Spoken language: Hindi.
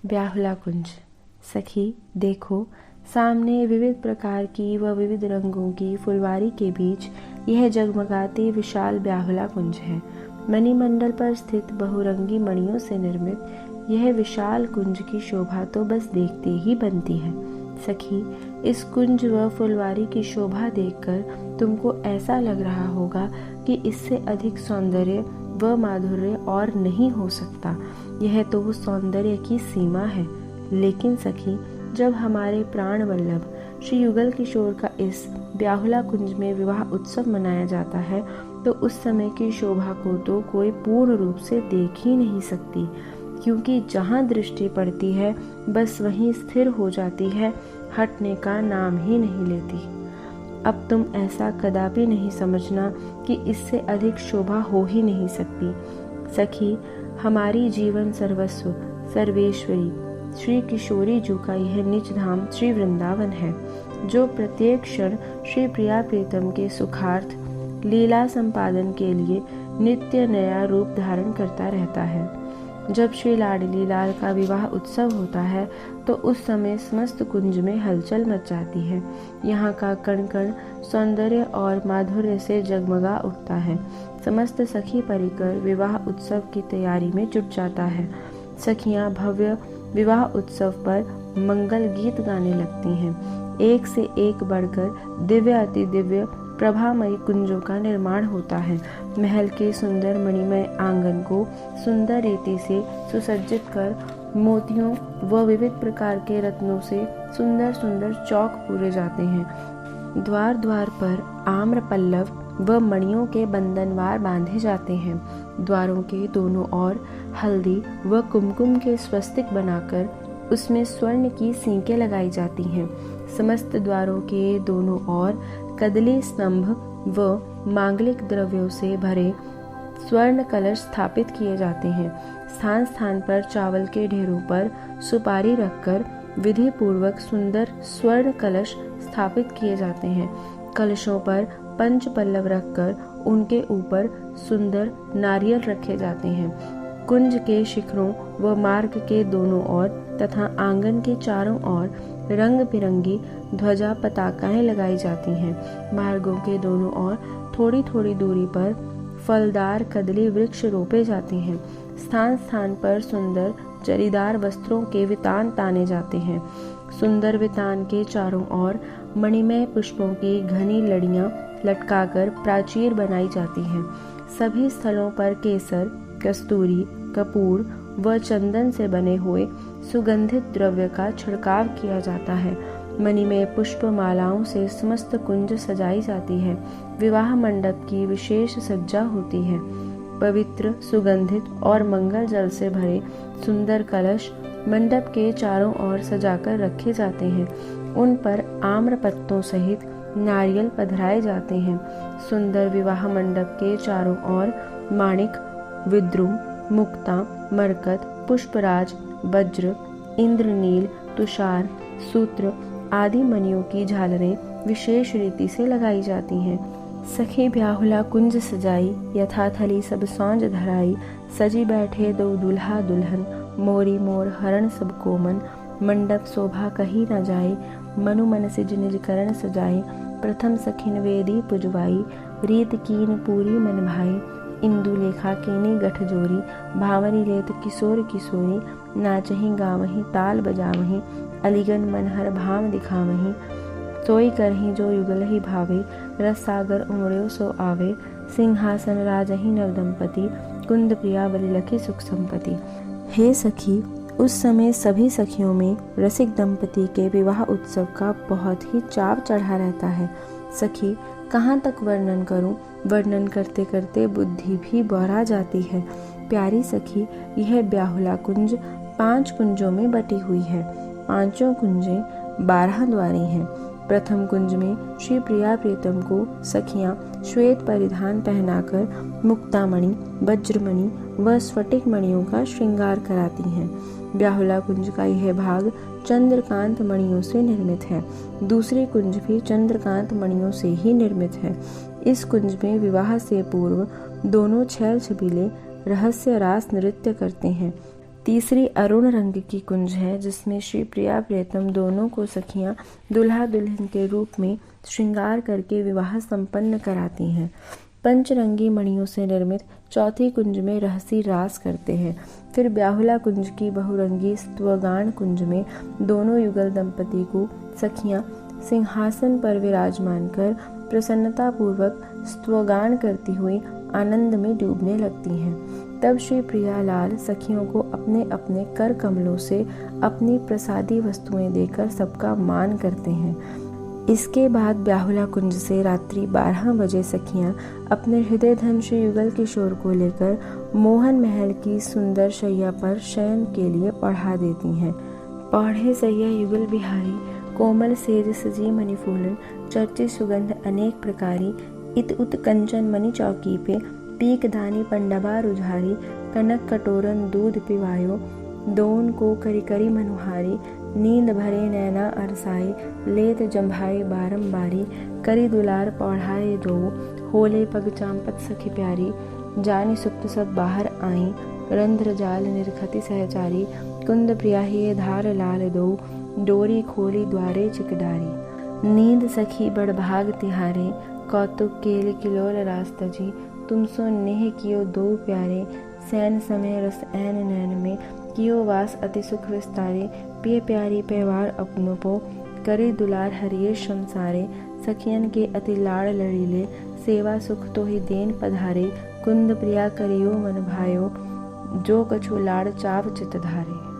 ब्याहुला कुंज। सखी देखो, सामने विविध प्रकार की व विविध रंगों की फुलवारी के बीच यह जगमगाती विशाल ब्याहुला कुंज है। मणिमंडल पर स्थित बहुरंगी मणियों से निर्मित यह विशाल कुंज की शोभा तो बस देखते ही बनती है। सखी, इस कुंज व फुलवारी की शोभा देखकर तुमको ऐसा लग रहा होगा कि इससे अधिक सौंदर्य व माधुर्य और नहीं हो सकता। यह तो वो सौंदर्य की सीमा है। लेकिन सखी, जब हमारे प्राण वल्लभ श्री युगल किशोर का इस ब्याहुला कुंज में विवाह उत्सव मनाया जाता है तो उस समय की शोभा को तो कोई पूर्ण रूप से देख ही नहीं सकती, क्योंकि जहाँ दृष्टि पड़ती है बस वहीं स्थिर हो जाती है, हटने का नाम ही नहीं लेती। अब तुम ऐसा कदापि नहीं समझना कि इससे अधिक शोभा हो ही नहीं सकती। सखी, हमारी जीवन सर्वस्व सर्वेश्वरी श्री किशोरी जी का यह निज धाम श्री वृंदावन है, जो प्रत्येक क्षण श्री प्रिया प्रीतम के सुखार्थ लीला संपादन के लिए नित्य नया रूप धारण करता रहता है। जब श्री लाडली लाल का विवाह उत्सव होता है तो उस समय समस्त कुंज में हलचल मच जाती है। यहाँ का कण कण सौंदर्य और माधुर्य से जगमगा उठता है। समस्त सखी परिकर विवाह उत्सव की तैयारी में जुट जाता है। सखियां भव्य विवाह उत्सव पर मंगल गीत गाने लगती हैं। एक से एक बढ़कर दिव्य अति दिव्य प्रभामयी कुंजों का निर्माण होता है। महल के सुंदर मणिमय आंगन को सुंदर रीति से सुसज्जित कर मोतियों व विविध प्रकार के रत्नों से सुंदर सुंदर चौक पूरे जाते हैं। द्वार द्वार पर आम्र पल्लव व मणियों के बंधनवार बांधे जाते हैं। द्वारों के दोनों ओर हल्दी व कुमकुम के स्वस्तिक बनाकर उसमें स्वर्ण की सींकें लगाई जाती हैं। समस्त द्वारों के दोनों ओर कदली स्तंभ व मांगलिक द्रव्यों से भरे स्वर्ण कलश स्थापित किए जाते हैं। स्थान स्थान पर चावल के ढेरों पर सुपारी रखकर विधि पूर्वक सुंदर स्वर्ण कलश स्थापित किए जाते हैं। कलशों पर पंच पल्लव रखकर उनके ऊपर सुंदर नारियल रखे जाते हैं। कुंज के शिखरों व मार्ग के दोनों ओर तथा आंगन के चारों ओर रंग बिरंगी ध्वजा पताकाएं लगाई जाती हैं। मार्गों के दोनों ओर थोड़ी थोड़ी दूरी पर फलदार कदली वृक्ष रोपे जाते हैं। स्थान स्थान पर सुंदर जरीदार वस्त्रों के वितान ताने जाते हैं। सुंदर वितान के चारों ओर मणिमय पुष्पों की घनी लड़ियां लटकाकर प्राचीर बनाई जाती हैं। सभी स्थलों पर केसर, कस्तूरी, कपूर व चंदन से बने हुए सुगंधित द्रव्य का छिड़काव किया जाता है। मणिमय पुष्प मालाओं से समस्त कुंज सजाई जाती है। विवाह मंडप की विशेष सज्जा होती है। पवित्र, सुगंधित और मंगल जल से भरे सुंदर कलश मंडप के चारों ओर सजाकर रखे जाते हैं। उन पर आम्र पत्तों सहित नारियल पधराए जाते हैं। सुंदर विवाह मंडप के चारों ओर माणिक, विद्रुम, मुक्ता, मरकत, पुष्पराज, वज्र, इंद्रनील, तुषार, सूत्र आदि मणियों की झालरें विशेष रीति से लगाई जाती हैं। सखी ब्याहुला कुंज सजाई, यथाथली सब सौंज धराई। सजी बैठे दो दुल्हा दुल्हन, मोरी मोर हरण सब कोमन। मंडप शोभा कही न जाए, मनु मन सिज निज करण सजाए। प्रथम सखिन वेदी पुजवाई, रीत कीन पूरी मन भाई। इंदु लेखा कीनी गठ जोरी, भावरी लेत किशोर किशोरी। नाचही गावही ताल बजावही, अलीगन मनहर भाव दिखावही। सोई करही जो युगल ही भावे, रस सागर उमड़ो सो आवे। सिंहासन राजही नव दंपति, कुंद प्रिया बलि लखी सुख संपत्ति। हे सखी, उस समय सभी सखियों में रसिक दंपति के विवाह उत्सव का बहुत ही चाव चढ़ा रहता है। सखी, कहाँ तक वर्णन करूं? वर्णन करते करते बुद्धि भी बौरा जाती है। प्यारी सखी, यह ब्याहुला कुंज 5 कुंजों में बटी हुई है। 5 कुंजें 12 द्वारी हैं। प्रथम कुंज में श्री प्रिया प्रीतम को सखियां श्वेत परिधान पहनाकर मुक्तामणि, वज्रमणि व स्फटिक मणियों का श्रृंगार कराती हैं। ब्याहुला कुंज का यह भाग चंद्रकांत मणियों से निर्मित है। दूसरी कुंज भी चंद्रकांत मणियों से ही निर्मित है। इस कुंज में विवाह से पूर्व दोनों छैल छबीले रहस्य रास नृत्य करते हैं। तीसरी अरुण रंग की कुंज है, जिसमें श्री प्रिया प्रियतम दोनों को सखियां दुल्हा दुल्हन के रूप में श्रृंगार करके विवाह संपन्न कराती हैं। पंचरंगी मणियों से निर्मित चौथी कुंज में रहसी रास करते हैं। फिर ब्याहुला कुंज की बहुरंगी स्तवगान कुंज में दोनों युगल दंपति को सखियां सिंहासन पर विराजमान कर प्रसन्नता पूर्वक स्तवगान करती हुई आनंद में डूबने लगती हैं। तब श्री प्रियालाल सखियों को अपने अपने कर कमलों से अपनी प्रसादी वस्तुएं देकर सबका मान करते हैं। इसके बाद ब्याहुला कुंज से रात्रि 12 बजे सखियां अपने हृदय धन श्री युगल किशोर को लेकर मोहन महल की सुंदर शैया पर शयन के लिए पढ़ा देती हैं। पढ़े सैया युगल बिहारी, कोमल सेज सजी मणिफूलन, चर्चित सुगंध अनेक प्रकारी, इत उत कंचन मणि चौकी पे, पीक दानी पंडबा रुझारी, कनक कटोरन दूध पिवायो, दोन को करी करी मनुहारी, नींद भरे नैना अरसाई, लेत जम्भाई बारंबारी, करी दुलार पौढ़ाए दो, होले पग चांपत सखी प्यारी, जानी सुप्त सब बाहर आई, रंध्र जाल निरखति सहचारी, कुंद प्रियाही धार लाल दो, डोरी खोली द्वारे चिकडारी। नींद सखी बड़ भाग तिहारे, कौतुक केल किलोल रास्तजी, तुम सो नेह कियो दो प्यारे, सैन समय रस ऐन नैन में, कियो वास अति सुख विस्तारे, पिय प्यारी पैवार अपनों पो, करे दुलार हरिये संसारे, सखियन के अति लाड़ लड़ीले, सेवा सुख तो ही देन पधारे, कुंद प्रिया करियो मन भायो, जो कछु लाड़ चाव चित धारे।